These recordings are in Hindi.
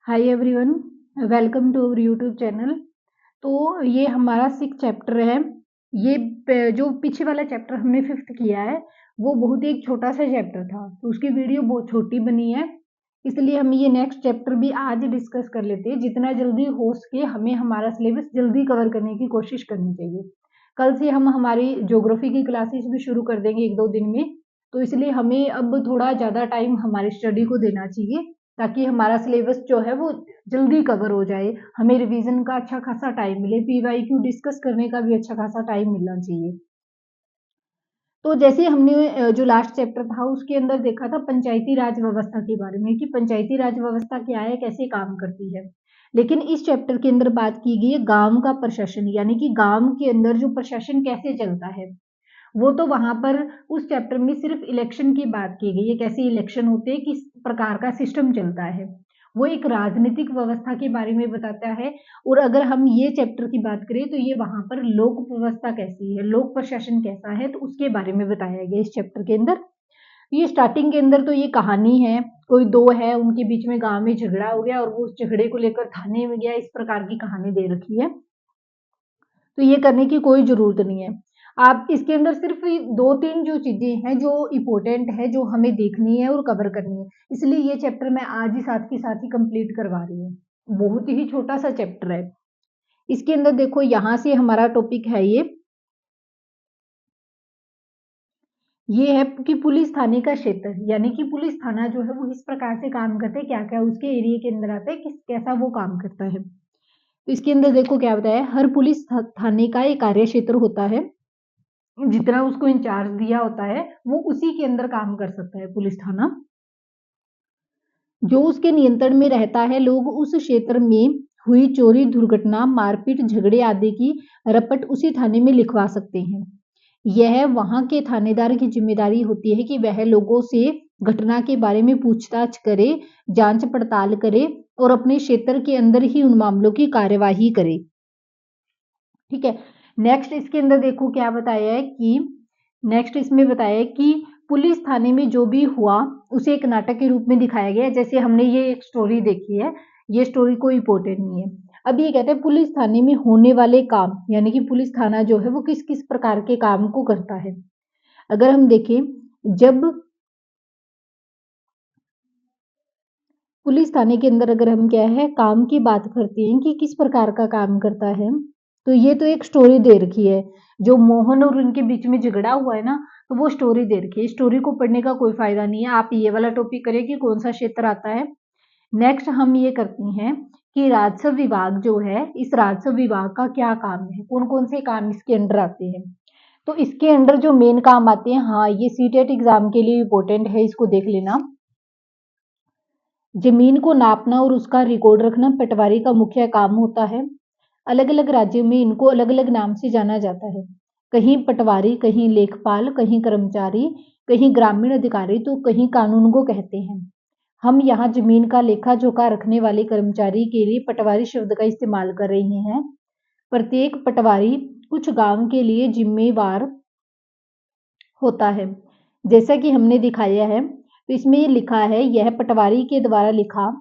Hi everyone, welcome to our YouTube channel. तो ये हमारा 6 चैप्टर है। ये जो पीछे वाला चैप्टर हमने 5th किया है वो बहुत ही एक छोटा सा चैप्टर था, तो उसकी वीडियो बहुत छोटी बनी है, इसलिए हम ये नेक्स्ट चैप्टर भी आज डिस्कस कर लेते हैं। जितना जल्दी हो सके हमें हमारा सिलेबस जल्दी कवर करने की कोशिश करनी चाहिए। कल से हम हमारी ज्योग्राफी की क्लासेस भी शुरू कर देंगे 1-2 दिन में, तो इसलिए हमें अब थोड़ा ज़्यादा टाइम हमारी स्टडी को देना चाहिए ताकि हमारा सिलेबस जो है वो जल्दी कवर हो जाए, हमें रिवीजन का अच्छा खासा टाइम मिले, पीवाईक्यू डिस्कस करने का भी अच्छा खासा टाइम मिलना चाहिए। तो जैसे हमने जो लास्ट चैप्टर था उसके अंदर देखा था पंचायती राज व्यवस्था के बारे में कि पंचायती राज व्यवस्था क्या है, कैसे काम करती है। लेकिन इस चैप्टर के अंदर बात की गई है गांव का प्रशासन, यानी कि गांव के अंदर जो प्रशासन कैसे चलता है। वो तो वहां पर उस चैप्टर में सिर्फ इलेक्शन की बात की गई है, कैसे इलेक्शन होते हैं, किस प्रकार का सिस्टम चलता है। वो एक राजनीतिक व्यवस्था के बारे में बताता है। और अगर हम ये चैप्टर की बात करें तो ये वहां पर लोक व्यवस्था कैसी है, लोक प्रशासन कैसा है, तो उसके बारे में बताया गया इस चैप्टर के अंदर। ये स्टार्टिंग के अंदर तो ये कहानी है, कोई दो है उनके बीच में गांव में झगड़ा हो गया और वो उस झगड़े को लेकर थाने में गया, इस प्रकार की कहानी दे रखी है। तो ये करने की कोई जरूरत नहीं है। आप इसके अंदर सिर्फ 2-3 जो चीजें हैं जो इम्पोर्टेंट है, जो हमें देखनी है और कवर करनी है, इसलिए ये चैप्टर मैं आज ही साथ के साथ ही कंप्लीट करवा रही हूँ। बहुत ही छोटा सा चैप्टर है। इसके अंदर देखो यहाँ से हमारा टॉपिक है ये है कि पुलिस थाने का क्षेत्र, यानी कि पुलिस थाना जो है वो इस प्रकार से काम करते हैं, क्या क्या उसके एरिया के अंदर आता है, किस कैसा वो काम करता है। तो इसके अंदर देखो क्या बताया है, हर पुलिस थाने का एक कार्य क्षेत्र होता है। जितना उसको इंचार्ज दिया होता है वो उसी के अंदर काम कर सकता है पुलिस थाना। जो उसके नियंत्रण में रहता है, लोग उस क्षेत्र में हुई चोरी, दुर्घटना, मारपीट, झगड़े आदि की रपट उसी थाने में लिखवा सकते हैं। यह वहां के थानेदार की जिम्मेदारी होती है कि वह लोगों से घटना के बारे में पूछताछ करे, जांच पड़ताल करे और अपने क्षेत्र के अंदर ही उन मामलों की कार्यवाही करे। ठीक है। नेक्स्ट इसके अंदर देखो क्या बताया है कि नेक्स्ट इसमें बताया है कि पुलिस थाने में जो भी हुआ उसे एक नाटक के रूप में दिखाया गया है। जैसे हमने ये एक स्टोरी देखी है, ये स्टोरी कोई इंपॉर्टेंट नहीं है। अब ये कहते हैं पुलिस थाने में होने वाले काम, यानी कि पुलिस थाना जो है वो किस किस प्रकार के काम को करता है। अगर हम देखें, जब पुलिस थाने के अंदर अगर हम क्या है काम की बात करते हैं कि किस प्रकार का काम करता है, तो ये तो एक स्टोरी दे रखी है। जो मोहन और उनके बीच में झगड़ा हुआ है ना, तो वो स्टोरी दे रखी है। स्टोरी को पढ़ने का कोई फायदा नहीं है। आप ये वाला टॉपिक करें कि कौन सा क्षेत्र आता है। नेक्स्ट हम ये करते हैं कि राजस्व विभाग जो है, इस राजस्व विभाग का क्या काम है, कौन कौन से काम इसके अंडर आते हैं। तो इसके अंडर जो मेन काम आते हैं, हाँ ये सीटेट एग्जाम के लिए इंपॉर्टेंट है, इसको देख लेना। जमीन को नापना और उसका रिकॉर्ड रखना पटवारी का मुख्य काम होता है। अलग अलग राज्यों में इनको अलग अलग नाम से जाना जाता है। कहीं पटवारी, कहीं लेखपाल, कहीं कर्मचारी, कहीं ग्रामीण अधिकारी, तो कहीं कानून को कहते हैं। हम यहाँ जमीन का लेखा जोखा रखने वाले कर्मचारी के लिए पटवारी शब्द का इस्तेमाल कर रहे हैं। प्रत्येक पटवारी कुछ गांव के लिए जिम्मेवार होता है, जैसा कि हमने दिखाया है। तो इसमें ये लिखा है, यह पटवारी के द्वारा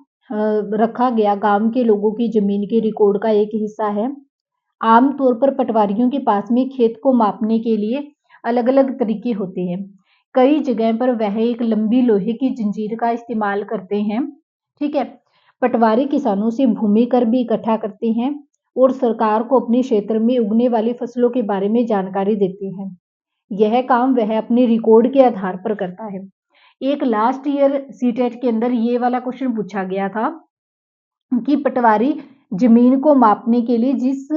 रखा गया गांव के लोगों की जमीन के रिकॉर्ड का एक हिस्सा है। आमतौर पर पटवारियों के पास में खेत को मापने के लिए अलग अलग तरीके होते हैं। कई जगह पर वह एक लंबी लोहे की जंजीर का इस्तेमाल करते हैं। ठीक है। पटवारी किसानों से भूमि कर भी इकट्ठा करते हैं और सरकार को अपने क्षेत्र में उगने वाली फसलों के बारे में जानकारी देते हैं। यह काम वह अपने रिकॉर्ड के आधार पर करता है। एक लास्ट ईयर सीटेट के अंदर ये वाला क्वेश्चन पूछा गया था कि पटवारी जमीन को मापने के लिए जिस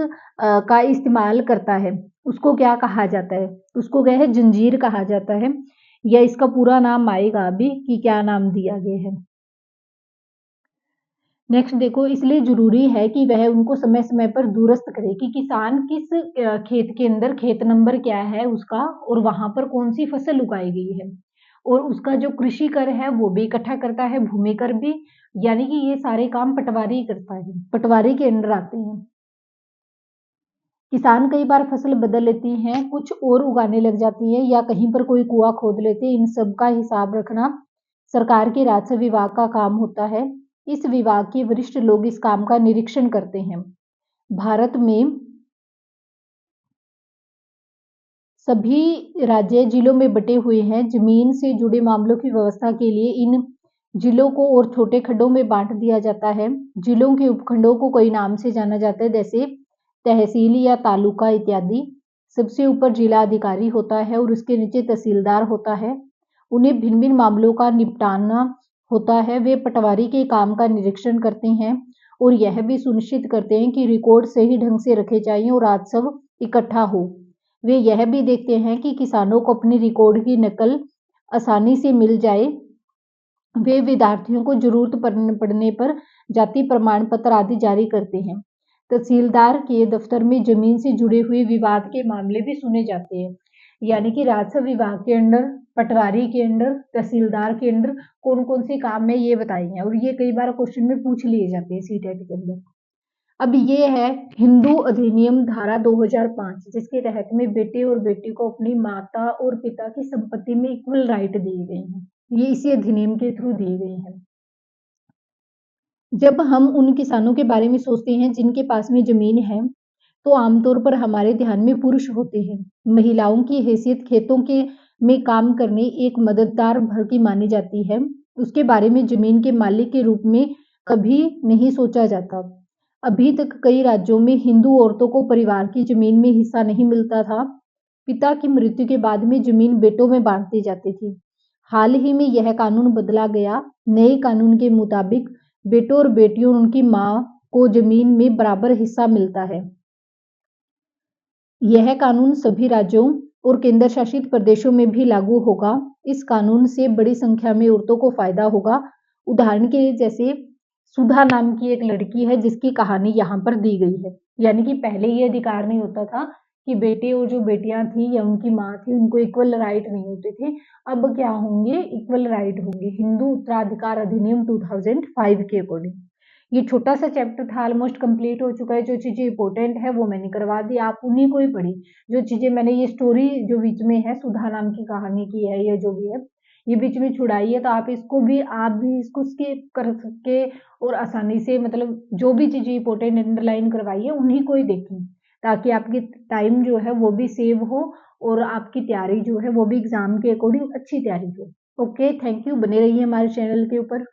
का इस्तेमाल करता है उसको क्या कहा जाता है। उसको क्या है, जंजीर कहा जाता है, या इसका पूरा नाम आएगा अभी कि क्या नाम दिया गया है। नेक्स्ट देखो, इसलिए जरूरी है कि वह उनको समय समय पर दुरुस्त करे कि किसान किस खेत के अंदर खेत नंबर क्या है उसका और वहां पर कौन सी फसल उगाई गई है। और उसका जो कृषि कर है वो भी इकट्ठा करता है, भूमि कर भी। यानी कि ये सारे काम पटवारी ही करता है, पटवारी के अंडर आते हैं। किसान कई बार फसल बदल लेती हैं, कुछ और उगाने लग जाती है, या कहीं पर कोई कुआं खोद लेते हैं। इन सब का हिसाब रखना सरकार के राजस्व विभाग का काम होता है। इस विभाग के वरिष्ठ लोग इस काम का निरीक्षण करते हैं। भारत में सभी राज्य जिलों में बटे हुए हैं। जमीन से जुड़े मामलों की व्यवस्था के लिए इन जिलों को और छोटे खंडों में बांट दिया जाता है। जिलों के उपखंडों को कई नाम से जाना जाता है, जैसे तहसील या तालुका इत्यादि। सबसे ऊपर जिला अधिकारी होता है और उसके नीचे तहसीलदार होता है। उन्हें भिन्न भिन्न मामलों का निपटाना होता है। वे पटवारी के काम का निरीक्षण करते हैं और यह भी सुनिश्चित करते हैं कि रिकॉर्ड सही ढंग से रखे जाएं और राजस्व इकट्ठा हो। वे यह भी देखते हैं कि किसानों को अपने रिकॉर्ड की नकल आसानी से मिल जाए। वे विद्यार्थियों को जरूरत पड़ने पर जाति प्रमाण पत्र आदि जारी करते हैं। तहसीलदार के दफ्तर में जमीन से जुड़े हुए विवाद के मामले भी सुने जाते हैं। यानी कि राजस्व विभाग के अंडर, पटवारी के अंडर, तहसीलदार के अंडर कौन कौन से काम है ये बताएंगे और ये कई बार क्वेश्चन में पूछ लिए जाते हैं सीटेट के अंदर। अब ये है हिंदू अधिनियम धारा 2005, जिसके तहत में बेटे और बेटी को अपनी माता और पिता की संपत्ति में इक्वल राइट दिए गए हैं। ये इसी अधिनियम के थ्रू दिए गए हैं। जब हम उन किसानों के बारे में सोचते हैं जिनके पास में जमीन है, तो आमतौर पर हमारे ध्यान में पुरुष होते हैं। महिलाओं की हैसियत खेतों के में काम करने एक मददगार भर की मानी जाती है। उसके बारे में जमीन के मालिक के रूप में कभी नहीं सोचा जाता। अभी तक कई राज्यों में हिंदू औरतों को परिवार की जमीन में हिस्सा नहीं मिलता था। पिता की मृत्यु के बाद में जमीन बेटों में बांट दी जाती थी। हाल ही में यह कानून बदला गया। नए कानून के मुताबिक बेटों और बेटियों और उनकी मां को जमीन में बराबर हिस्सा मिलता है। यह कानून सभी राज्यों और केंद्र शासित प्रदेशों में भी लागू होगा। इस कानून से बड़ी संख्या में औरतों को फायदा होगा। उदाहरण के लिए जैसे सुधा नाम की एक लड़की है जिसकी कहानी यहाँ पर दी गई है। यानी कि पहले ये अधिकार नहीं होता था कि बेटे और जो बेटियां थी या उनकी माँ थी उनको इक्वल राइट नहीं होते थे। अब क्या होंगे? इक्वल राइट होंगे हिंदू उत्तराधिकार अधिनियम 2005 के अकॉर्डिंग। ये छोटा सा चैप्टर था, ऑलमोस्ट कंप्लीट हो चुका है। जो चीजें इंपॉर्टेंट है वो मैंने करवा दी, आप उन्हीं को ही पढ़ी। जो चीजें मैंने ये स्टोरी जो बीच में है सुधा नाम की कहानी की है या जो भी है ये बीच में छुड़ाई है, तो आप भी इसको स्किप कर सके और आसानी से मतलब जो भी चीजें इंपॉर्टेंट अंडरलाइन करवाई है उन्हीं को ही देखें, ताकि आपकी टाइम जो है वो भी सेव हो और आपकी तैयारी जो है वो भी एग्जाम के अकॉर्डिंग अच्छी तैयारी हो। Okay, thank you. बने रहिए हमारे चैनल के ऊपर।